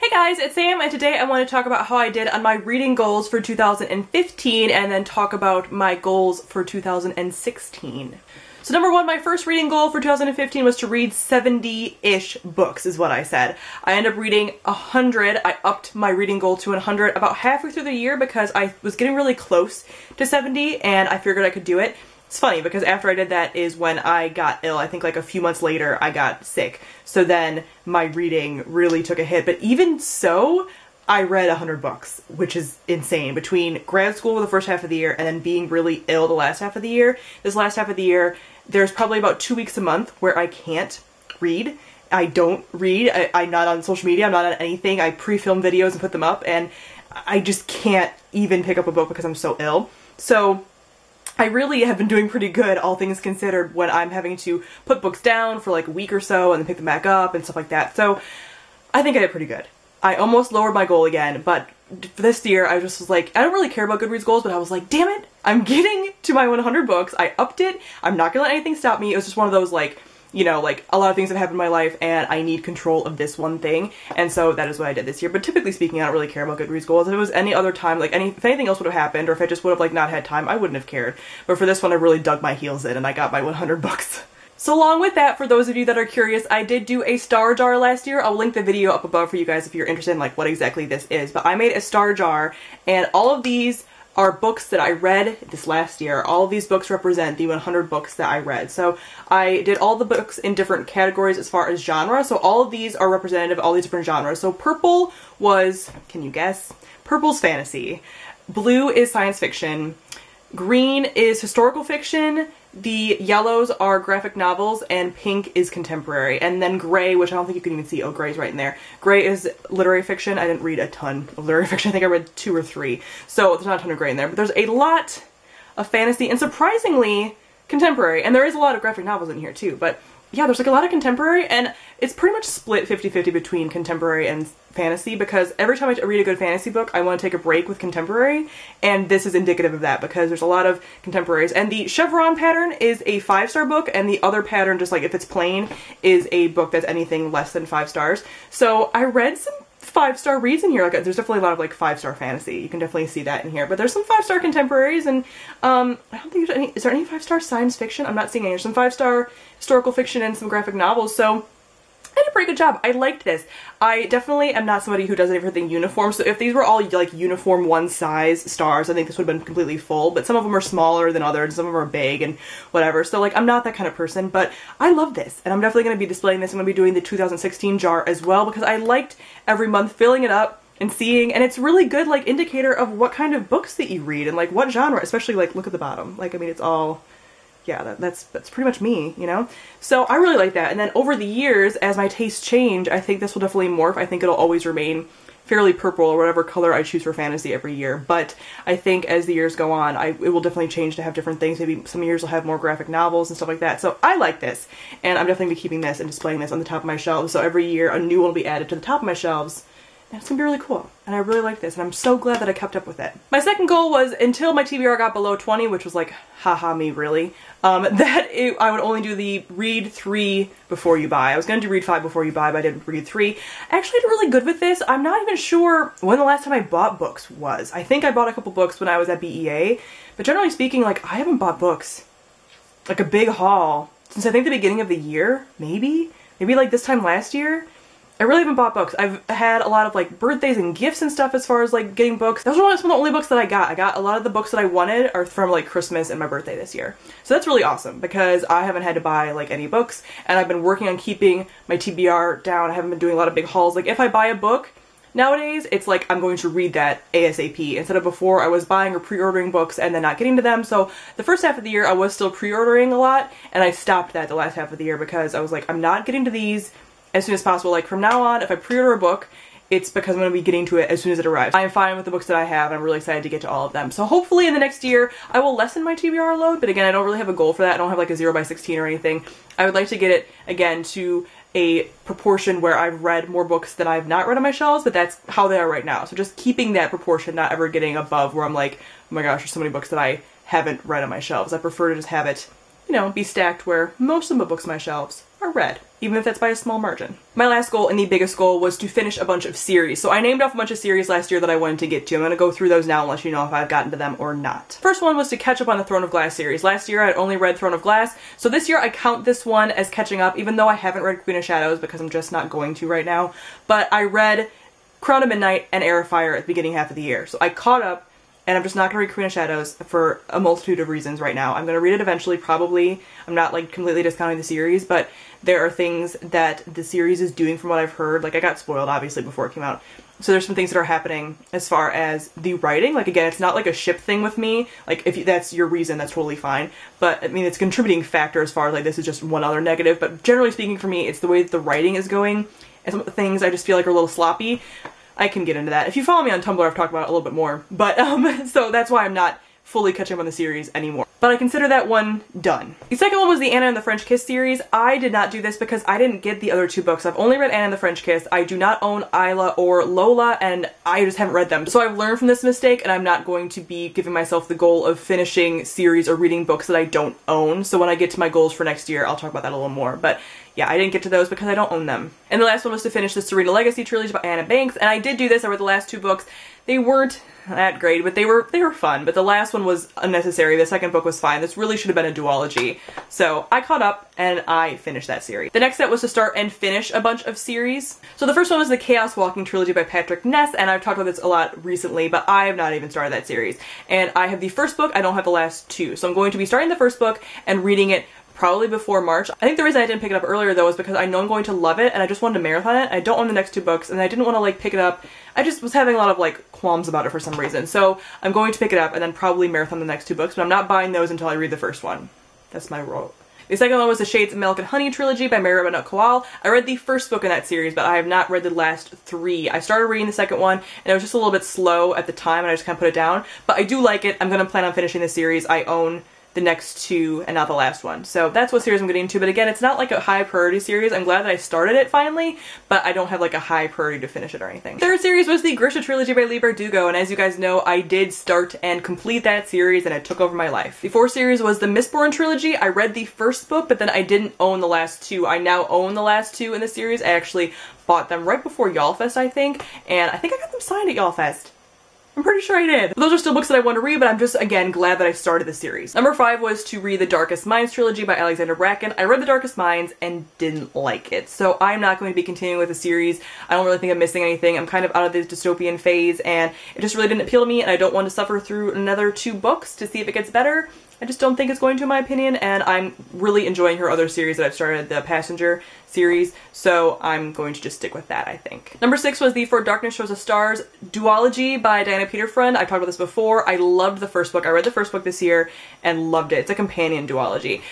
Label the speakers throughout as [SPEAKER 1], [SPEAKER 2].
[SPEAKER 1] Hey guys, it's Sam, and today I want to talk about how I did on my reading goals for 2015 and then talk about my goals for 2016. So number one, my first reading goal for 2015 was to read 70-ish books, is what I said. I ended up reading 100. I upped my reading goal to 100 about halfway through the year because I was getting really close to 70 and I figured I could do it. It's funny because after I did that is when I got ill. I think like a few months later I got sick. So then my reading really took a hit. But even so, I read 100 books, which is insane. Between grad school the first half of the year and then being really ill the last half of the year. This last half of the year, there's probably about 2 weeks a month where I can't read. I don't read. I'm not on social media. I'm not on anything. I pre-film videos and put them up. And I just can't even pick up a book because I'm so ill. So I really have been doing pretty good, all things considered, when I'm having to put books down for like a week or so and then pick them back up and stuff like that. So I think I did pretty good. I almost lowered my goal again, but this year I just was like, I don't really care about Goodreads goals, but I was like, damn it, I'm getting to my 100 books. I upped it. I'm not gonna let anything stop me. It was just one of those like, you know, like a lot of things have happened in my life and I need control of this one thing. And so that is what I did this year. But typically speaking, I don't really care about Goodreads goals. If it was any other time, like if anything else would have happened, or if I just would have like not had time, I wouldn't have cared. But for this one, I really dug my heels in and I got my 100 books. So along with that, for those of you that are curious, I did do a star jar last year. I'll link the video up above for you guys if you're interested in like what exactly this is. But I made a star jar and all of these are books that I read this last year. All of these books represent the 100 books that I read. So I did all the books in different categories as far as genre. So all of these are representative of all these different genres. So purple was, can you guess? Purple's fantasy. Blue is science fiction. Green is historical fiction. The yellows are graphic novels, and pink is contemporary. And then gray, which I don't think you can even see. Oh, gray's right in there. Gray is literary fiction. I didn't read a ton of literary fiction. I think I read 2 or 3. So there's not a ton of gray in there. But there's a lot of fantasy and surprisingly contemporary. And there is a lot of graphic novels in here too. But yeah, there's like a lot of contemporary, and it's pretty much split 50-50 between contemporary and fantasy, because every time I read a good fantasy book, I want to take a break with contemporary, and this is indicative of that because there's a lot of contemporaries. And the chevron pattern is a 5-star book, and the other pattern, just like if it's plain, is a book that's anything less than 5 stars. So I read some 5-star reads in here. Like there's definitely a lot of like 5-star fantasy. You can definitely see that in here. But there's some 5-star contemporaries, and I don't think there's any. Is there any 5-star science fiction? I'm not seeing any. There's some 5-star historical fiction and some graphic novels. So I did a pretty good job. I liked this. I definitely am not somebody who does everything uniform, so if these were all like uniform one size stars, I think this would have been completely full, but some of them are smaller than others, and some of them are big and whatever, so like I'm not that kind of person, but I love this, and I'm definitely going to be displaying this. I'm going to be doing the 2016 jar as well, because I liked every month filling it up and seeing, and it's really good like indicator of what kind of books that you read and like what genre, especially like look at the bottom, like I mean it's all, yeah, that's pretty much me, you know? So I really like that. And then over the years, as my tastes change, I think this will definitely morph. I think it'll always remain fairly purple or whatever color I choose for fantasy every year. But I think as the years go on, it will definitely change to have different things. Maybe some years will have more graphic novels and stuff like that. So I like this. And I'm definitely keeping this and displaying this on the top of my shelves. So every year a new one will be added to the top of my shelves. And it's gonna be really cool. And I really like this, and I'm so glad that I kept up with it. My second goal was, until my TBR got below 20, which was like, haha me really, I would only do the read 3 before you buy. I was gonna do read 5 before you buy, but I did read 3. I actually did really good with this. I'm not even sure when the last time I bought books was. I think I bought a couple books when I was at BEA, but generally speaking, like I haven't bought books, like a big haul, since I think the beginning of the year, maybe like this time last year. I really haven't bought books. I've had a lot of like birthdays and gifts and stuff as far as like getting books. Those were some of the only books that I got. I got a lot of the books that I wanted are from like Christmas and my birthday this year. So that's really awesome because I haven't had to buy like any books, and I've been working on keeping my TBR down. I haven't been doing a lot of big hauls. Like if I buy a book nowadays, it's like I'm going to read that ASAP, instead of before I was buying or pre-ordering books and then not getting to them. So the first half of the year I was still pre-ordering a lot, and I stopped that the last half of the year because I was like, I'm not getting to these as soon as possible. Like from now on, if I pre-order a book, it's because I'm going to be getting to it as soon as it arrives. I am fine with the books that I have, and I'm really excited to get to all of them. So hopefully in the next year, I will lessen my TBR load, but again, I don't really have a goal for that. I don't have like a 0/16 or anything. I would like to get it, again, to a proportion where I've read more books than I've not read on my shelves, but that's how they are right now. So just keeping that proportion, not ever getting above where I'm like, oh my gosh, there's so many books that I haven't read on my shelves. I prefer to just have it, you know, be stacked where most of the books on my shelves are read. even if that's by a small margin. My last goal and the biggest goal was to finish a bunch of series. So I named off a bunch of series last year that I wanted to get to. I'm going to go through those now and let you know if I've gotten to them or not. First one was to catch up on the Throne of Glass series. Last year I had only read Throne of Glass, so this year I count this one as catching up, even though I haven't read Queen of Shadows because I'm just not going to right now. But I read Crown of Midnight and Heir of Fire at the beginning half of the year. So I caught up, and I'm just not going to read Queen of Shadows for a multitude of reasons right now. I'm going to read it eventually, probably. I'm not like completely discounting the series, but there are things that the series is doing from what I've heard. Like, I got spoiled obviously before it came out. So there's some things that are happening as far as the writing. Like, again, it's not like a ship thing with me. Like, if that's your reason, that's totally fine. But I mean, it's a contributing factor as far as like this is just one other negative. But generally speaking for me, it's the way that the writing is going. And some of the things I just feel like are a little sloppy. I can get into that. If you follow me on Tumblr, I've talked about it a little bit more. But, so that's why I'm not fully catching up on the series anymore. But I consider that one done. The second one was the Anna and the French Kiss series. I did not do this because I didn't get the other two books. I've only read Anna and the French Kiss. I do not own Isla or Lola, and I just haven't read them. So I've learned from this mistake, and I'm not going to be giving myself the goal of finishing series or reading books that I don't own. So when I get to my goals for next year, I'll talk about that a little more. But yeah, I didn't get to those because I don't own them. And the last one was to finish the Serena Legacy trilogy by Anna Banks, and I did do this. I read the last two books. They weren't that great, but they were fun. But the last one was unnecessary. The second book was fine. This really should have been a duology. So I caught up and I finished that series. The next step was to start and finish a bunch of series. So the first one was the Chaos Walking trilogy by Patrick Ness, and I've talked about this a lot recently, but I have not even started that series. And I have the first book, I don't have the last two. So I'm going to be starting the first book and reading it probably before March. I think the reason I didn't pick it up earlier though is because I know I'm going to love it and I just wanted to marathon it. I don't own the next two books and I didn't want to like pick it up. I just was having a lot of like qualms about it for some reason. So I'm going to pick it up and then probably marathon the next two books, but I'm not buying those until I read the first one. That's my rule. The second one was the Shades of Milk and Honey trilogy by Mary Robinette Kowal. I read the first book in that series, but I have not read the last three. I started reading the second one, and it was just a little bit slow at the time, and I just kind of put it down. But I do like it. I'm going to plan on finishing the series. I own the next two and not the last one. So that's what series I'm getting into, but again, it's not like a high priority series. I'm glad that I started it finally, but I don't have like a high priority to finish it or anything. Third series was the Grisha trilogy by Leigh Bardugo, and as you guys know, I did start and complete that series and it took over my life. The fourth series was the Mistborn trilogy. I read the first book, but then I didn't own the last two. I now own the last two in the series. I actually bought them right before YALLFest, I think, and I think I got them signed at YALLFest. I'm pretty sure I did. Those are still books that I want to read, but I'm just, again, glad that I started the series. Number 5 was to read the Darkest Minds trilogy by Alexandra Bracken. I read the Darkest Minds and didn't like it, so I'm not going to be continuing with the series. I don't really think I'm missing anything. I'm kind of out of the dystopian phase, and it just really didn't appeal to me, and I don't want to suffer through another 2 books to see if it gets better. I just don't think it's going to, in my opinion, and I'm really enjoying her other series that I've started, the Passenger series, so I'm going to just stick with that, I think. Number 6 was the For Darkness Shows Us Stars duology by Diana Peterfriend. I've talked about this before. I loved the first book. I read the first book this year and loved it. It's a companion duology.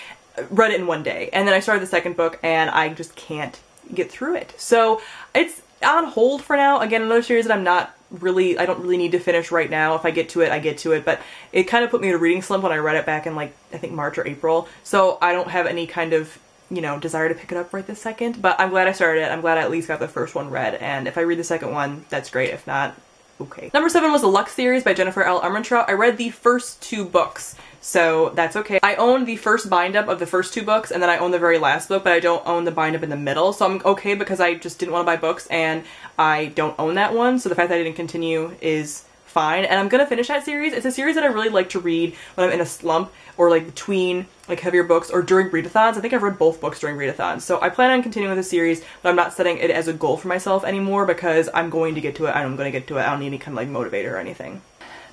[SPEAKER 1] Read it in one day, and then I started the second book, and I just can't get through it. So it's on hold for now. Again, another series that I don't really need to finish right now. If I get to it, I get to it, but it kind of put me in a reading slump when I read it back in like, I think March or April, so I don't have any kind of, you know, desire to pick it up right this second, but I'm glad I started it. I'm glad I at least got the first one read, and if I read the second one, that's great. If not, okay. Number 7 was the Lux series by Jennifer L. Armentrout. I read the first 2 books, so that's okay. I own the first bind-up of the first 2 books, and then I own the very last book, but I don't own the bind-up in the middle, so I'm okay because I just didn't want to buy books, and I don't own that one, so the fact that I didn't continue is fine, and I'm gonna finish that series. It's a series that I really like to read when I'm in a slump, or like between like heavier books, or during readathons. I think I've read both books during readathons, so I plan on continuing with the series, but I'm not setting it as a goal for myself anymore because I'm going to get to it, I'm gonna get to it. I don't need any kind of like motivator or anything.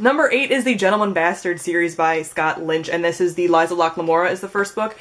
[SPEAKER 1] Number 8 is the Gentleman Bastard series by Scott Lynch, and this is the Liza Locke Lamora is the first book.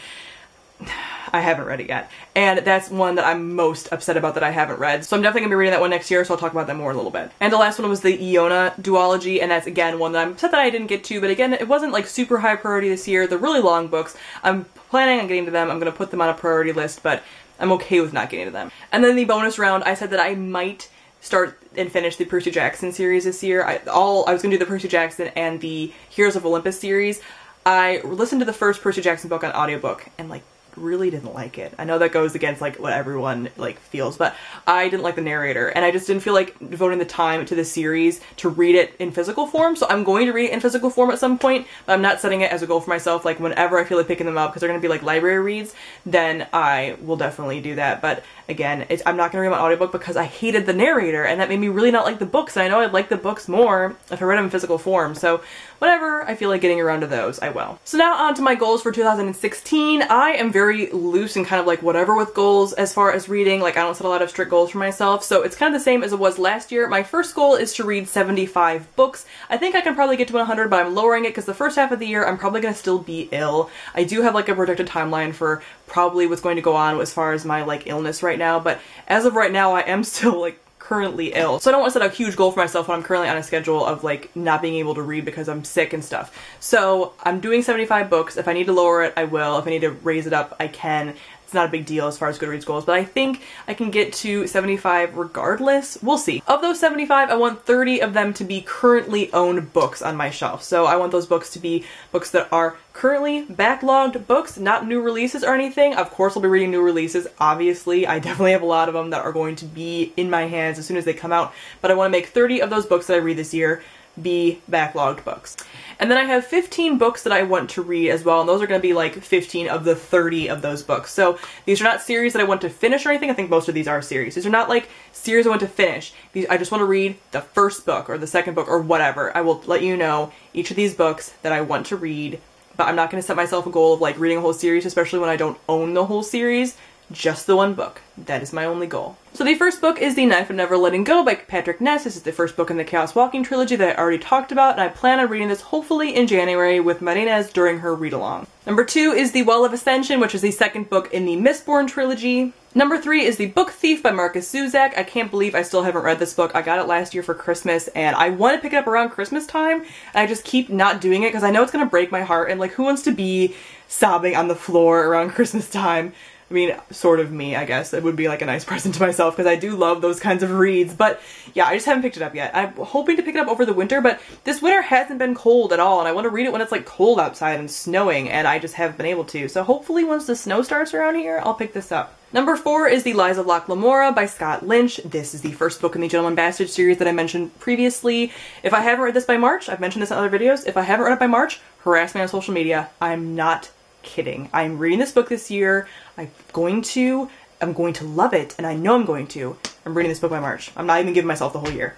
[SPEAKER 1] I haven't read it yet, and that's one that I'm most upset about that I haven't read, so I'm definitely gonna be reading that one next year, so I'll talk about that more in a little bit. And the last one was the Iona duology, and that's again one that I'm upset that I didn't get to, but again, it wasn't like super high priority this year. They're really long books. I'm planning on getting to them. I'm gonna put them on a priority list, but I'm okay with not getting to them. And then the bonus round, I said that I might start and finish the Percy Jackson series this year. I was gonna do the Percy Jackson and the Heroes of Olympus series. I listened to the first Percy Jackson book on audiobook and like really didn't like it. I know that goes against like what everyone like feels, but I didn't like the narrator, and I just didn't feel like devoting the time to the series to read it in physical form. So I'm going to read it in physical form at some point, but I'm not setting it as a goal for myself. Like whenever I feel like picking them up, because they're going to be like library reads, then I will definitely do that. But again, I'm not going to read my audiobook because I hated the narrator, and that made me really not like the books. And I know I'd like the books more if I read them in physical form. So whenever I feel like getting around to those, I will. So now on to my goals for 2016. I am very loose and kind of like whatever with goals as far as reading. Like I don't set a lot of strict goals for myself. So it's kind of the same as it was last year. My first goal is to read 75 books. I think I can probably get to 100, but I'm lowering it because the first half of the year I'm probably going to still be ill. I do have like a projected timeline for probably what's going to go on as far as my like illness right now, but as of right now I am still like currently ill. So I don't want to set a huge goal for myself when I'm currently on a schedule of like not being able to read because I'm sick and stuff. So I'm doing 75 books. If I need to lower it, I will. If I need to raise it up, I can. It's not a big deal as far as Goodreads goes, but I think I can get to 75 regardless. We'll see. Of those 75, I want 30 of them to be currently owned books on my shelf. So I want those books to be books that are currently backlogged books, not new releases or anything. Of course, I'll be reading new releases. Obviously, I definitely have a lot of them that are going to be in my hands as soon as they come out, but I want to make 30 of those books that I read this year be backlogged books. And then I have 15 books that I want to read as well, and those are going to be like 15 of the 30 of those books. So these are not series that I want to finish or anything. I think most of these are series. These are not like series I want to finish. I just want to read the first book or the second book or whatever. I will let you know each of these books that I want to read, but I'm not going to set myself a goal of like reading a whole series, especially when I don't own the whole series. Just the one book. That is my only goal. So the first book is The Knife of Never Letting Go by Patrick Ness. This is the first book in the Chaos Walking trilogy that I already talked about, and I plan on reading this hopefully in January with Marinez during her read-along. Number 2 is The Well of Ascension, which is the second book in the Mistborn trilogy. Number 3 is The Book Thief by Marcus Zuzak. I can't believe I still haven't read this book. I got it last year for Christmas, and I want to pick it up around Christmas time, and I just keep not doing it because I know it's going to break my heart, and like who wants to be sobbing on the floor around Christmas time? I mean, sort of me, I guess. It would be like a nice present to myself because I do love those kinds of reads. But yeah, I just haven't picked it up yet. I'm hoping to pick it up over the winter, but this winter hasn't been cold at all, and I want to read it when it's like cold outside and snowing, and I just haven't been able to. So hopefully once the snow starts around here, I'll pick this up. Number 4 is The Lies of Locke Lamora by Scott Lynch. This is the first book in the Gentleman Bastard series that I mentioned previously. If I haven't read this by March, I've mentioned this in other videos, if I haven't read it by March, harass me on social media. I'm not kidding. I'm reading this book this year. I'm going to love it, and I know I'm going to. I'm reading this book by March. I'm not even giving myself the whole year.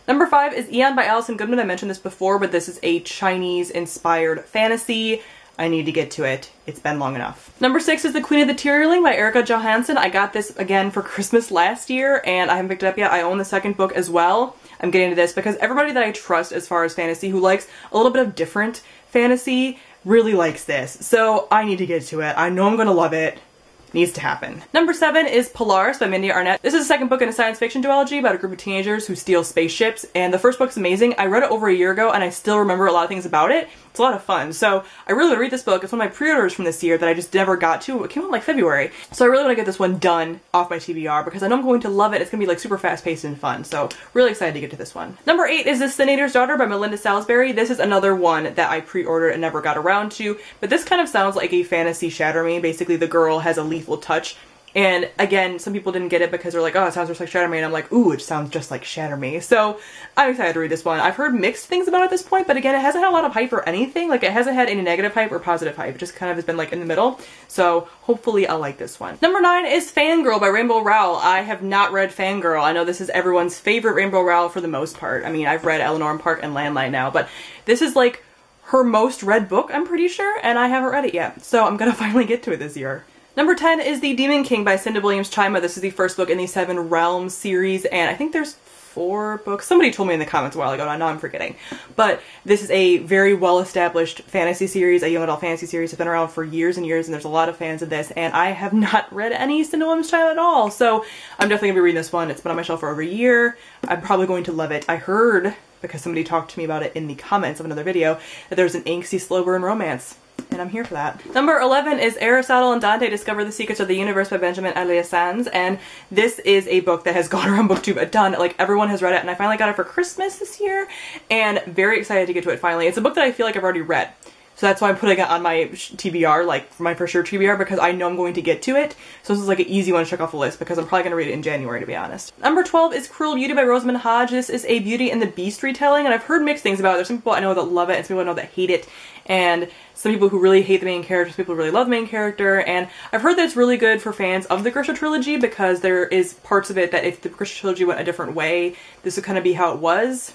[SPEAKER 1] Number 5 is Eon by Alison Goodman. I mentioned this before, but this is a Chinese-inspired fantasy. I need to get to it. It's been long enough. Number 6 is The Queen of the Tyrling by Erica Johansson. I got this again for Christmas last year, and I haven't picked it up yet. I own the second book as well. I'm getting to this because everybody that I trust as far as fantasy who likes a little bit of different fantasy really likes this. So I need to get to it. I know I'm going to love it. Needs to happen. Number 7 is Polaris by Mindy Arnett. This is the second book in a science fiction duology about a group of teenagers who steal spaceships, and the first book's amazing. I read it over a year ago and I still remember a lot of things about it. It's a lot of fun. So I really want to read this book. It's one of my pre-orders from this year that I just never got to. It came out in like February. So I really want to get this one done off my TBR because I know I'm going to love it. It's going to be like super fast-paced and fun. So really excited to get to this one. Number 8 is The Senator's Daughter by Melinda Salisbury. This is another one that I pre-ordered and never got around to, but this kind of sounds like a fantasy Shatter Me. Basically the girl has a lethal touch. And again, some people didn't get it because they're like, oh, it sounds just like Shatter Me. And I'm like, ooh, it sounds just like Shatter Me. So I'm excited to read this one. I've heard mixed things about it at this point, but again, it hasn't had a lot of hype or anything. Like, it hasn't had any negative hype or positive hype. It just kind of has been like in the middle. So hopefully I'll like this one. Number 9 is Fangirl by Rainbow Rowell. I have not read Fangirl. I know this is everyone's favorite Rainbow Rowell for the most part. I mean, I've read Eleanor Park and Landline now, but this is like her most read book, I'm pretty sure, and I haven't read it yet. So I'm gonna finally get to it this year. Number 10 is The Demon King by Cinda Williams-Chima. This is the first book in the Seven Realms series, and I think there's 4 books. Somebody told me in the comments a while ago, and I know I'm forgetting. But this is a very well-established fantasy series, a young adult fantasy series. It's been around for years and years, and there's a lot of fans of this, and I have not read any Cinda Williams-Chima at all, so I'm definitely going to be reading this one. It's been on my shelf for over a year. I'm probably going to love it. I heard, because somebody talked to me about it in the comments of another video, that there's an angsty, slow burn romance. And I'm here for that. Number 11 is Aristotle and Dante Discover the Secrets of the Universe by Benjamin Elias-Sands, and this is a book that has gone around BookTube a ton. Like, everyone has read it, and I finally got it for Christmas this year, and very excited to get to it finally. It's a book that I feel like I've already read. So that's why I'm putting it on my TBR, like for my for sure TBR, because I know I'm going to get to it. So this is like an easy one to check off the list because I'm probably going to read it in January, to be honest. Number 12 is Cruel Beauty by Rosamund Hodge. This is a Beauty and the Beast retelling, and I've heard mixed things about it. There's some people I know that love it and some people I know that hate it, and some people who really hate the main character, some people who really love the main character, and I've heard that it's really good for fans of the Grisha trilogy because there is parts of it that if the Grisha trilogy went a different way, this would kind of be how it was.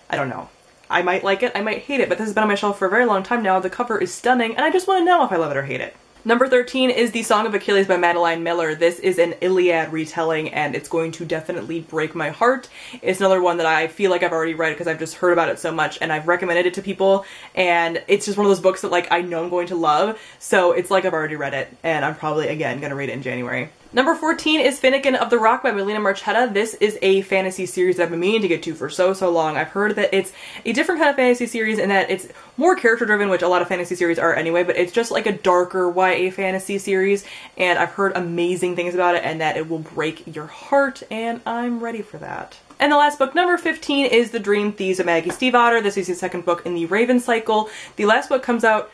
[SPEAKER 1] I don't know. I might like it, I might hate it, but this has been on my shelf for a very long time now. The cover is stunning, and I just want to know if I love it or hate it. Number 13 is The Song of Achilles by Madeline Miller. This is an Iliad retelling, and it's going to definitely break my heart. It's another one that I feel like I've already read because I've just heard about it so much, and I've recommended it to people, and it's just one of those books that like I know I'm going to love, so it's like I've already read it, and I'm probably, again, gonna read it in January. Number 14 is Finnegan of the Rock by Melina Marchetta. This is a fantasy series that I've been meaning to get to for so long. I've heard that it's a different kind of fantasy series and that it's more character driven, which a lot of fantasy series are anyway, but it's just like a darker YA fantasy series, and I've heard amazing things about it and that it will break your heart, and I'm ready for that. And the last book, number 15, is The Dream Thieves of Maggie Stiefvater. This is the second book in the Raven cycle. The last book comes out,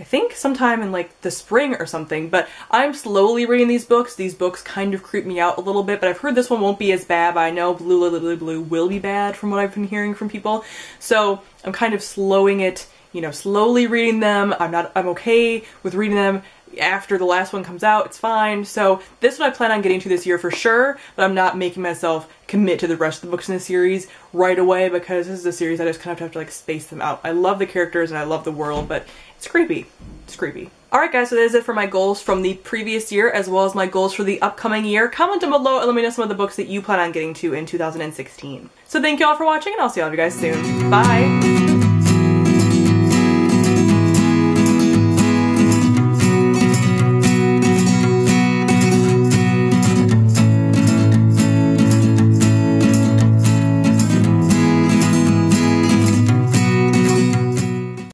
[SPEAKER 1] I think, sometime in like the spring or something, but I'm slowly reading these books. These books kind of creep me out a little bit, but I've heard this one won't be as bad, but I know Blue Lily Blue Blue will be bad from what I've been hearing from people. So I'm kind of slowing it, you know, slowly reading them. I'm okay with reading them after the last one comes out. It's fine. So this one I plan on getting to this year for sure, but I'm not making myself commit to the rest of the books in the series right away because this is a series I just kind of have to like space them out. I love the characters and I love the world, but it's creepy. It's creepy. Alright guys, so that is it for my goals from the previous year as well as my goals for the upcoming year. Comment down below and let me know some of the books that you plan on getting to in 2016. So thank you all for watching, and I'll see all of you guys soon. Bye!